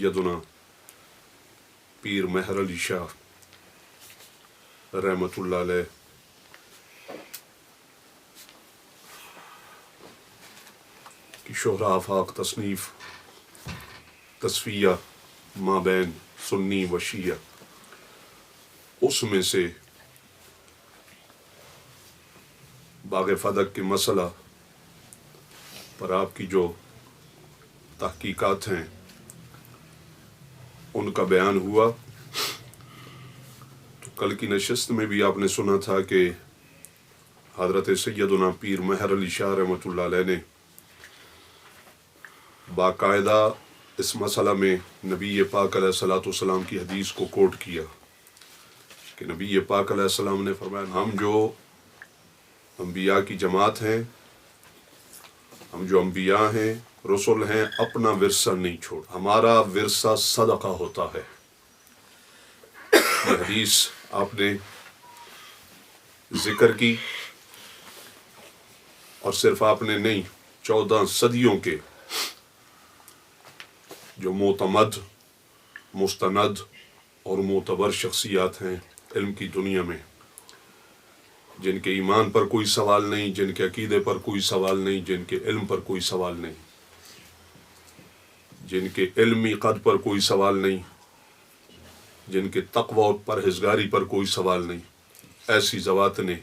سیدنا پیر مہر علی شاہ رحمۃ اللہ علیہ کی شہرہ آفاق تصنیف تصفیہ مابین سنی و شیعہ، اس میں سے باغ فدق کے مسئلہ پر آپ کی جو تحقیقات ہیں ان کا بیان ہوا۔ تو کل کی نشست میں بھی آپ نے سنا تھا کہ حضرت سیدنا پیر مہر علی شاہ رحمۃ اللہ علیہ نے باقاعدہ اس مسئلہ میں نبی پاک علیہ الصلوۃ والسلام کی حدیث کو کوٹ کیا کہ نبی پاک علیہ السلام نے فرمایا، ہم جو انبیاء کی جماعت ہیں، ہم جو انبیاء ہیں، رسول ہیں، اپنا ورثہ نہیں چھوڑ، ہمارا ورثہ صدقہ ہوتا ہے۔ یہ حدیث آپ نے ذکر کی، اور صرف آپ نے نہیں، 14 صدیوں کے جو معتمد، مستند اور معتبر شخصیات ہیں علم کی دنیا میں، جن کے ایمان پر کوئی سوال نہیں، جن کے عقیدے پر کوئی سوال نہیں، جن کے علم پر کوئی سوال نہیں، جن کے علمی قد پر کوئی سوال نہیں، جن کے تقوی اور پرہیزگاری پر کوئی سوال نہیں، ایسی ذوات نے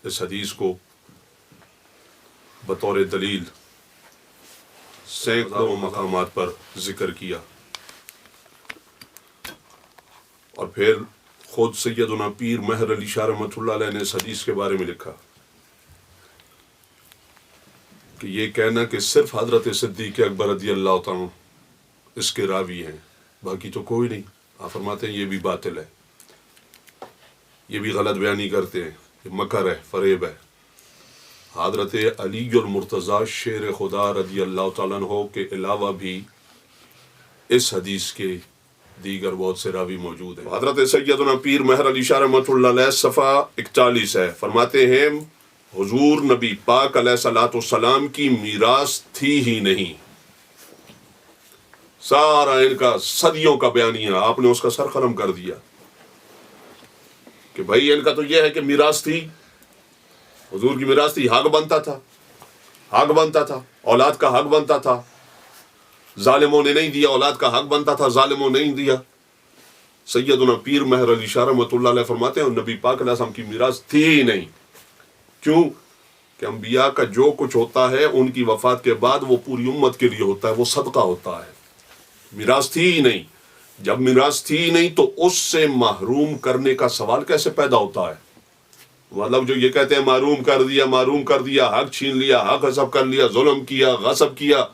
اس حدیث کو بطور دلیل سینکڑوں مقامات پر ذکر کیا، اور پھر خود سیدنا پیر مہر علی شاہ رحمۃ اللہ علیہ نے اس حدیث کے بارے میں لکھا کہ یہ کہنا کہ صرف حضرت صدیق اکبر رضی اللہ تعالیٰ اس کے راوی ہیں، باقی تو کوئی نہیں۔ آپ فرماتے ہیں یہ بھی باطل ہے، یہ بھی غلط بیانی کرتے ہیں، یہ مکر ہے، فریب ہے۔ حضرت علی المرتضیٰ شیر خدا رضی اللہ تعالیٰ عنہ کے علاوہ بھی اس حدیث کے دیگر بہت سے راوی موجود ہیں۔ حضرت سیدنا پیر مہر علی شاہ رحمۃ اللہ علیہ صفحہ 41 ہے، فرماتے ہیں حضور نبی پاک علیہ الصلوۃ والسلام کی میراث تھی ہی نہیں۔ سارا ان کا صدیوں کا بیانیہ آپ نے اس کا سر قلم کر دیا کہ بھائی ان کا تو یہ ہے کہ میراث تھی، حضور کی میراث تھی، حق بنتا تھا، حق بنتا تھا، اولاد کا حق بنتا تھا، ظالموں نے نہیں دیا، اولاد کا حق بنتا تھا، ظالموں نے نہیں دیا۔ سیدنا پیر مہر علی شاہ رحمۃ اللہ علیہ فرماتے ہیں نبی پاک علیہ السلام کی میراث تھی ہی نہیں۔ کیوں؟ کہ انبیاء کا جو کچھ ہوتا ہے ان کی وفات کے بعد وہ پوری امت کے لیے ہوتا ہے، وہ صدقہ ہوتا ہے۔ میراث تھی ہی نہیں۔ جب میراث تھی ہی نہیں تو اس سے محروم کرنے کا سوال کیسے پیدا ہوتا ہے؟ مطلب جو یہ کہتے ہیں محروم کر دیا، حق چھین لیا، حق غصب کر لیا، ظلم کیا، غصب کیا،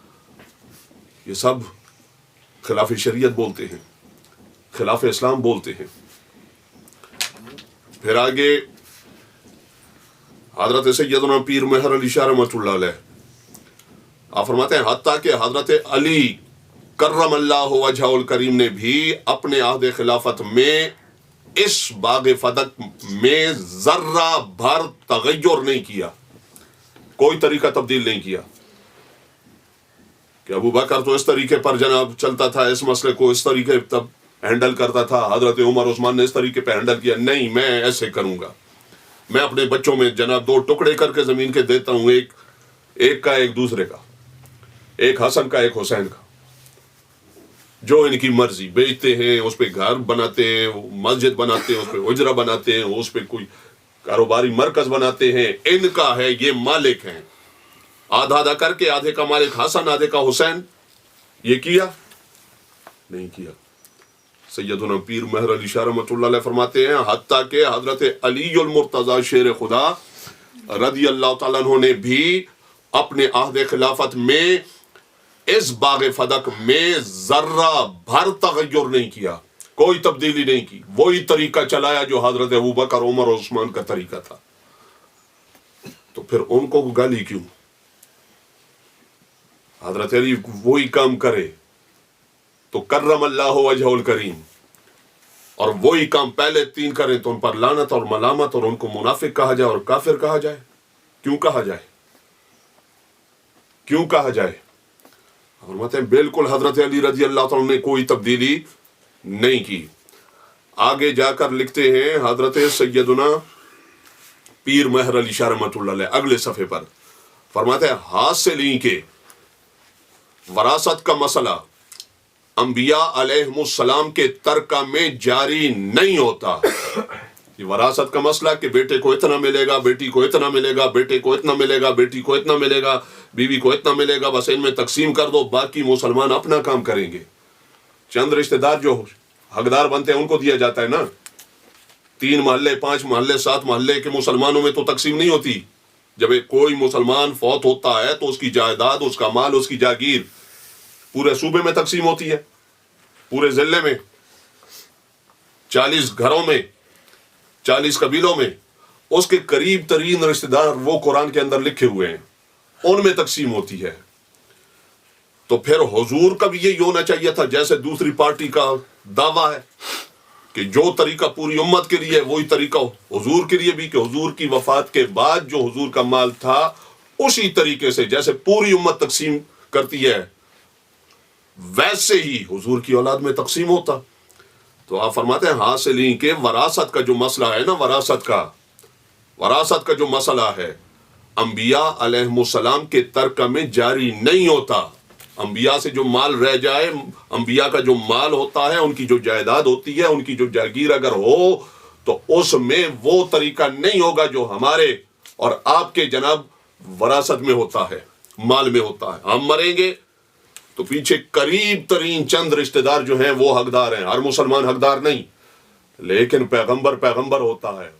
یہ سب خلاف شریعت بولتے ہیں، خلاف اسلام بولتے ہیں۔ پھر آگے حضرت سیدنا پیر مہر علی شاہ رحمۃ اللہ علیہ آپ فرماتے ہیں حتیٰ کہ حضرت علی کرم اللہ وجہ الکریم نے بھی اپنے عہد خلافت میں اس باغ فدق میں ذرہ بھر تغیر نہیں کیا، کوئی طریقہ تبدیل نہیں کیا کہ ابو بکر تو اس طریقے پر جناب چلتا تھا، اس مسئلے کو اس طریقے تب ہینڈل کرتا تھا، حضرت عمر عثمان نے اس طریقے پہ ہینڈل کیا، نہیں میں ایسے کروں گا، میں اپنے بچوں میں جناب 2 ٹکڑے کر کے زمین کے دیتا ہوں، ایک کا ایک دوسرے کا، ایک حسن کا ایک حسین کا، جو ان کی مرضی، بیچتے ہیں اس پہ گھر بناتے ہیں، مسجد بناتے ہیں، اس پہ حجرہ بناتے ہیں، اس پہ کوئی کاروباری مرکز بناتے ہیں، ان کا ہے، یہ مالک ہیں۔ آدھا آدھا کر کے آدھے کا مالک حسن، آدھے کا حسین، یہ کیا نہیں کیا۔ سیدنا پیر مہر علی شاہ رحمۃ اللہ علیہ فرماتے ہیں حتیٰ کہ حضرت علی المرتضیٰ شیر خدا رضی اللہ تعالیٰ عنہ نے بھی اپنے عہد خلافت میں اس باغ فدق میں ذرہ بھر تغیر نہیں کیا، کوئی تبدیلی نہیں کی، وہی طریقہ چلایا جو حضرت ابوبکر، عمر اور عثمان کا طریقہ تھا۔ تو پھر ان کو گالی کیوں؟ حضرت علی وہی کام کرے تو کرم اللہ وجہ الکریم، اور وہی کام پہلے 3 کریں تو ان پر لعنت اور ملامت اور ان کو منافق کہا جائے اور کافر کہا جائے۔ کیوں کہا جائے؟ کیوں کہا جائے؟ فرماتے ہیں بالکل حضرت علی رضی اللہ تعالیٰ نے کوئی تبدیلی نہیں کی. آگے جا کر لکھتے ہیں حضرت سیدنا پیر مہر علی شاہ رحمۃ اللہ علیہ اگلے صفحے پر فرماتے ہیں حاصلین کے وراثت کا مسئلہ انبیاء علیہم السلام کے ترکہ میں جاری نہیں ہوتا. یہ وراثت کا مسئلہ کہ بیٹے کو اتنا ملے گا، بیٹی کو اتنا ملے گا، بیٹے کو اتنا ملے گا، بیٹی کو اتنا ملے گا، بیوی کو اتنا ملے گا، بس ان میں تقسیم کر دو، باقی مسلمان اپنا کام کریں گے. چند رشتہ دار جو حقدار بنتے ہیں ان کو دیا جاتا ہے نا. 3 محلے 5 محلے 7 محلے کے مسلمانوں میں تو تقسیم نہیں ہوتی. جب کوئی مسلمان فوت ہوتا ہے تو اس کی جائیداد، اس کا مال، اس کی جاگیر پورے صوبے میں تقسیم ہوتی ہے، پورے ضلع میں، 40 گھروں میں، 40 قبیلوں میں. اس کے قریب ترین رشتہ دار وہ قرآن کے اندر لکھے ہوئے ہیں، ان میں تقسیم ہوتی ہے. تو پھر حضور کا بھی یہی ہونا چاہیے تھا جیسے دوسری پارٹی کا دعویٰ ہے کہ جو طریقہ پوری امت کے لیے وہی طریقہ حضور کے لیے بھی، کہ حضور کی وفات کے بعد جو حضور کا مال تھا اسی طریقے سے جیسے پوری امت تقسیم کرتی ہے ویسے ہی حضور کی اولاد میں تقسیم ہوتا. تو آپ فرماتے ہیں حاصلین کے وراثت کا جو مسئلہ ہے نا، وراثت کا جو مسئلہ ہے انبیاء علیہم السلام کے ترکہ میں جاری نہیں ہوتا. انبیاء سے جو مال رہ جائے، انبیاء کا جو مال ہوتا ہے، ان کی جو جائیداد ہوتی ہے، ان کی جو جاگیر اگر ہو تو اس میں وہ طریقہ نہیں ہوگا جو ہمارے اور آپ کے جناب وراثت میں ہوتا ہے، مال میں ہوتا ہے. ہم مریں گے تو پیچھے قریب ترین چند رشتہ دار جو ہیں وہ حقدار ہیں، ہر مسلمان حقدار نہیں، لیکن پیغمبر ہوتا ہے.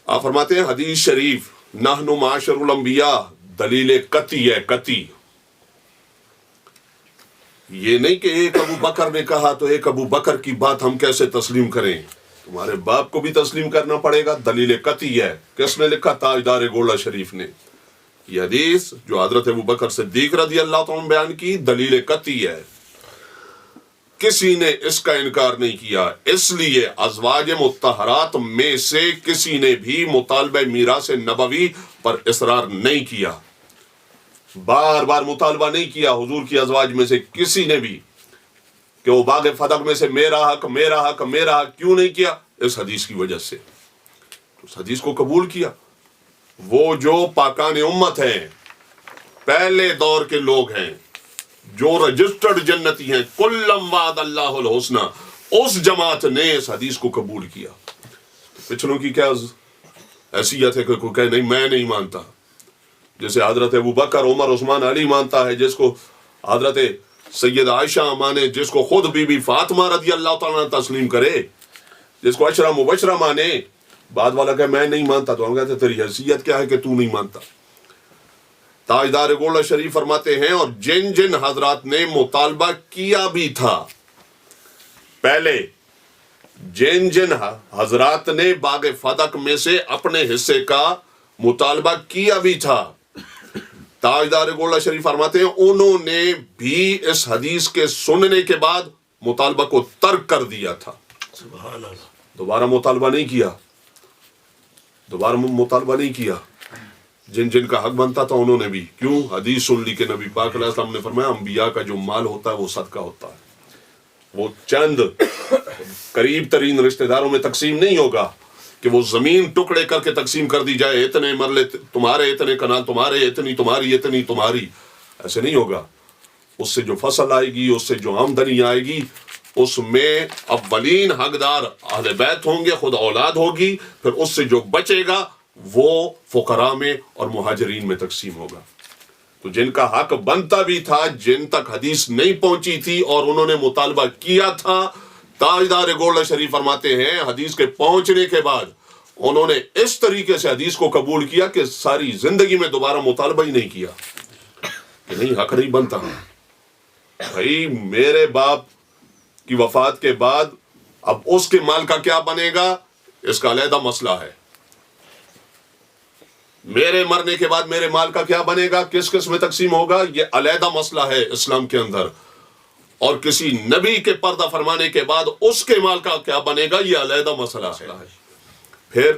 آپ فرماتے ہیں حدیث شریف نحن معاشر الانبیاء دلیل قطعی ہے، قطعی. یہ نہیں کہ ایک ابو بکر نے کہا تو ایک ابو بکر کی بات ہم کیسے تسلیم کریں، تمہارے باپ کو بھی تسلیم کرنا پڑے گا. دلیل قطعی ہے. کس نے لکھا؟ تاجدار گولڈا شریف نے. یہ حدیث جو حضرت ابو بکر صدیق رضی اللہ تعالیٰ عنہ بیان کی دلیل قطعی ہے، کسی نے اس کا انکار نہیں کیا. اس لیے ازواج مطہرات میں سے کسی نے بھی مطالبہ میراث نبوی پر اصرار نہیں کیا، بار بار مطالبہ نہیں کیا حضور کی ازواج میں سے کسی نے بھی کہ وہ باغ فتح میں سے میرا حق میرا حق میرا حق. کیوں نہیں کیا؟ اس حدیث کی وجہ سے. اس حدیث کو قبول کیا. وہ جو پاکان امت ہیں، پہلے دور کے لوگ ہیں جو رجسٹرڈ جنتی ہیں، کلم وعد اللہ الحسنہ، اس جماعت نے اس حدیث کو قبول کیا. پچھلوں کی کیا حیثیت ہے کہ کوئی کہے نہیں میں نہیں مانتا، جیسے حضرت ابو بکر عمر عثمان علی مانتا ہے، جس کو حضرت سید عائشہ مانے، جس کو خود بی بی فاطمہ رضی اللہ تعالیٰ عنہ تسلیم کرے، جس کو عشرہ مبشرہ مانے. بعد والا کہ میں نہیں مانتا، تو ہم کہتے تیری حیثیت کیا ہے کہ تو نہیں مانتا. تاجدار گولڈا شریف فرماتے ہیں اور جن جن حضرات نے مطالبہ کیا بھی تھا، پہلے جن جن حضرات نے باغ فتح میں سے اپنے حصے کا مطالبہ کیا بھی تھا، تاجدار گولڈا شریف فرماتے ہیں انہوں نے بھی اس حدیث کے سننے کے بعد مطالبہ کو ترک کر دیا تھا. سبحان اللہ. دوبارہ مطالبہ نہیں کیا. جن جن کا حق بنتا تھا انہوں نے بھی. کیوں؟ حدیث سن لی کہ نبی پاک علیہ السلام نے فرمایا انبیاء کا جو مال ہوتا ہے وہ صدقہ ہوتا ہے، وہ چند قریب ترین رشتہ داروں میں تقسیم نہیں ہوگا کہ وہ زمین ٹکڑے کر کے تقسیم کر دی جائے، اتنے مرلے تمہارے، اتنے کنال تمہارے، اتنی تمہاری، اتنی تمہاری. ایسے نہیں ہوگا. اس سے جو فصل آئے گی، اس سے جو آمدنی آئے گی، اس میں اولین حقدار اہل بیت ہوں گے، خود اولاد ہوگی، پھر اس سے جو بچے گا وہ فقراء میں اور مہاجرین میں تقسیم ہوگا. تو جن کا حق بنتا بھی تھا، جن تک حدیث نہیں پہنچی تھی اور انہوں نے مطالبہ کیا تھا، تاجدار گولڈا شریف فرماتے ہیں حدیث کے پہنچنے کے بعد انہوں نے اس طریقے سے حدیث کو قبول کیا کہ ساری زندگی میں دوبارہ مطالبہ ہی نہیں کیا کہ نہیں حق نہیں بنتا. بھائی میرے باپ کی وفات کے بعد اب اس کے مال کا کیا بنے گا، اس کا علیحدہ مسئلہ ہے. میرے مرنے کے بعد میرے مال کا کیا بنے گا، کس کس میں تقسیم ہوگا، یہ علیحدہ مسئلہ ہے اسلام کے اندر. اور کسی نبی کے پردہ فرمانے کے بعد اس کے مال کا کیا بنے گا، یہ علیحدہ مسئلہ ہے. پھر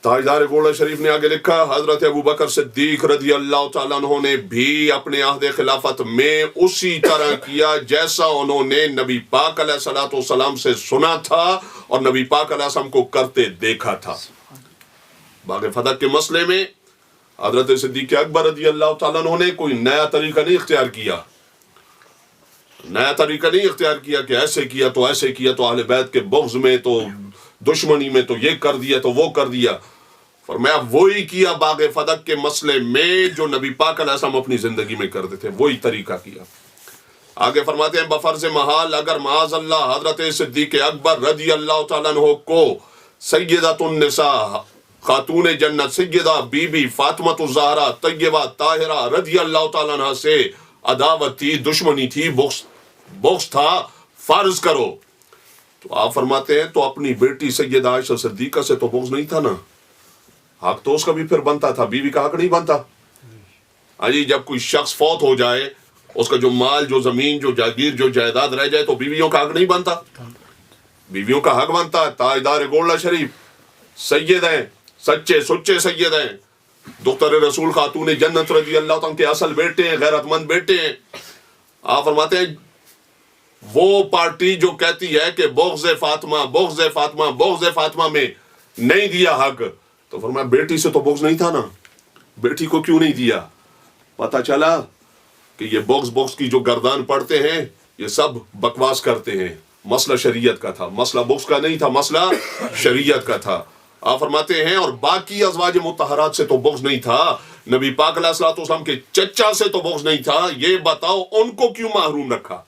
تاجدار گولڈا شریف نے آگے لکھا حضرت ابو بکر صدیق رضی اللہ تعالیٰ عنہ نے بھی اپنے عہد خلافت میں اسی طرح کیا جیسا انہوں نے نبی پاک علیہ الصلوۃ والسلام سے سنا تھا اور نبی پاک علیہ السلام کو کرتے دیکھا تھا۔ باغ فتح کے مسئلے میں حضرت صدیق اکبر رضی اللہ تعالیٰ عنہ نے کوئی نیا طریقہ نہیں اختیار کیا، نیا طریقہ نہیں اختیار کیا کہ ایسے کیا تو ایسے کیا تو اہل بیت کے بغض میں تو دشمنی میں تو یہ کر دیا تو وہ کر دیا۔ فرمایا وہی کیا باغ فتح کے مسئلے میں جو نبی پاک علیہ السلام اپنی زندگی میں کرتے تھے، وہی طریقہ کیا۔ آگے فرماتے ہیں بفرض محال اگر معاذ اللہ حضرت صدیق اکبر رضی اللہ تعالیٰ عنہ کو سیدۃ النساء خاتون جنت سیدہ بی بی فاطمۃ الزہرا طیبہ طاہرہ رضی اللہ تعالیٰ عنہ سے عداوت تھی، دشمنی تھی، بغض تھا، فرض کرو تو آپ فرماتے ہیں تو اپنی بیٹی سیدہ عائشہ صدیقہ سے تو بغض نہیں تھا نا، حق تو اس کا بھی پھر بنتا تھا، بیوی کا حق نہیں بنتا؟ جی جب کوئی شخص فوت ہو جائے اس کا جو مال جو زمین جو جاگیر جو جائیداد رہ جائے تو بیویوں کا حق نہیں بنتا؟ بیویوں کا حق بنتا ہے۔ تاجدار گولڈا شریف سید ہیں، سچے سچے سید ہیں، دختر رسول خاتون جنت رضی اللہ تعالیٰ کے اصل بیٹے ہیں، غیرت مند بیٹے ہیں۔ آپ فرماتے ہیں وہ پارٹی جو کہتی ہے کہ بغض فاطمہ بغض فاطمہ بغض فاطمہ میں نہیں دیا حق، تو فرمایا بیٹی سے تو بغض نہیں تھا نا، بیٹی کو کیوں نہیں دیا؟ پتہ چلا کہ یہ بغض کی جو گردان پڑتے ہیں یہ سب بکواس کرتے ہیں، مسئلہ شریعت کا تھا، مسئلہ بغض کا نہیں تھا، مسئلہ شریعت کا تھا۔ آپ فرماتے ہیں اور باقی ازواج مطہرات سے تو بغض نہیں تھا، نبی پاک علیہ الصلوۃ والسلام کے چچا سے تو بغض نہیں تھا، یہ بتاؤ ان کو کیوں محروم رکھا؟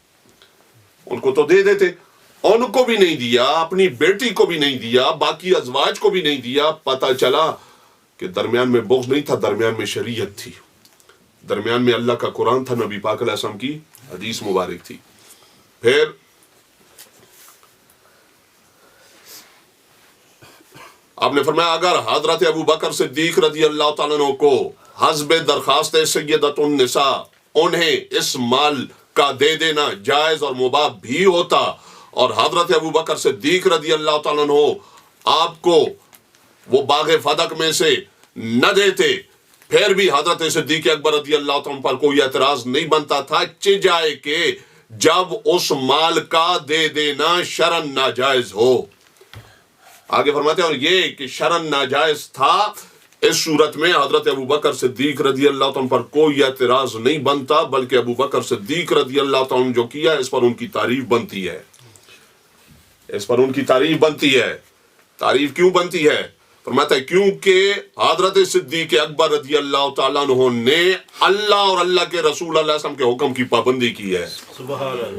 ان کو تو دے دیتے، ان کو بھی نہیں دیا، اپنی بیٹی کو بھی نہیں دیا، باقی ازواج کو بھی نہیں دیا۔ پتہ چلا کہ درمیان میں بغض نہیں تھا، درمیان میں شریعت تھی، درمیان میں اللہ کا قرآن تھا، نبی پاک علیہ السلام کی حدیث مبارک تھی۔ پھر آپ نے فرمایا اگر حضرت ابو بکر صدیق رضی اللہ تعالیٰ عنہ کو حسب درخواست سیدۃ النساء انہیں اس مال کا دے دینا جائز اور مباح بھی ہوتا اور حضرت ابو بکر صدیق رضی اللہ تعالیٰ عنہ آپ کو وہ باغ فتح میں سے نہ دیتے، پھر بھی حضرت صدیق اکبر رضی اللہ تعالیٰ پر کوئی اعتراض نہیں بنتا تھا، چجائے کہ جب اس مال کا دے دینا شرعن ناجائز ہو۔ آگے فرماتے ہیں اور یہ کہ شرعن ناجائز تھا، اس صورت میں حضرت ابو بکر صدیق رضی اللہ تعالیٰ پر کوئی اعتراض نہیں بنتا، بلکہ ابو بکر صدیق رضی اللہ تعالیٰ جو کیا اس پر ان کی تعریف بنتی ہے، اس پر ان کی تعریف بنتی ہے۔ تعریف کیوں بنتی ہے؟ فرماتا ہے کیونکہ حضرت صدیق اکبر رضی اللہ تعالیٰ عنہ نے اللہ اور اللہ کے رسول علیہ السلام کے حکم کی پابندی کی ہے۔ سبحان اللہ۔